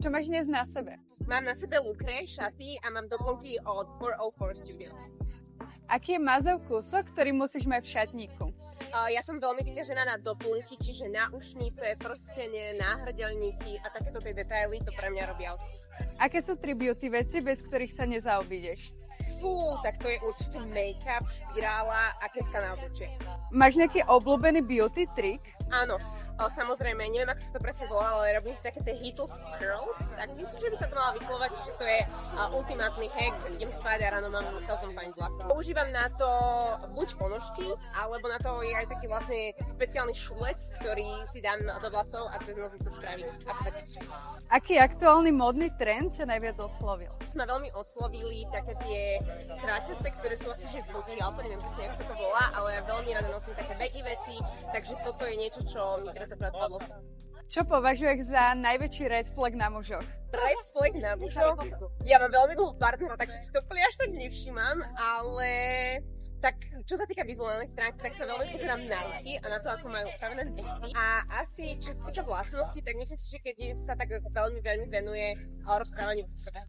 Čo máš dnes na sebe? Mám na sebe lukre, šaty a mám doplnky od 404 Studio. Aký je mazov kúsok, ktorý musíš mať v šatníku? Ja som veľmi vyťažená na doplnky, čiže náušnice, prstenie, náhrdelníky a takéto tie detaily, to pre mňa robí outfit. Aké sú 3 beauty veci, bez ktorých sa nezaobídeš? Tak to je určite make-up, špirála a ketka na obličie. Máš nejaký obľúbený beauty trik? Áno, samozrejme, neviem, ako sa to presne volá, ale robím si také tie Heatles Curls, tak myslím, že by sa to mala vyslovať, že to je ultimátny hack, idem spať a ráno mám celkom fajn vlasy. Používam na to buď ponožky, alebo na to je aj taký vlastne špeciálny šulec, ktorý si dám do vlasov a cez noc mi to spraví. Aký aktuálny módny trend ťa najviac oslovil? Ma veľmi oslovili také tie kráťase, ktoré sú asi že bootstrap, neviem presne, ako sa to volá, ale ja veľmi rada nosím také baggy veci, takže toto je niečo, čo mi teraz akurát padlo. Čo považuješ za najväčší red flag na mužoch? Red flag na mužoch? Ja mám veľmi dlhú partnera, takže si to úplne až tak nevšímam, ale tak čo sa týka vizuálnej stránky, tak sa veľmi pozerám na ruky a na to, ako majú upravené nechty. A asi, čo sa týka vlastnosti, tak myslím si, že keď sa tak veľmi venuje rozprávaniu o sebe.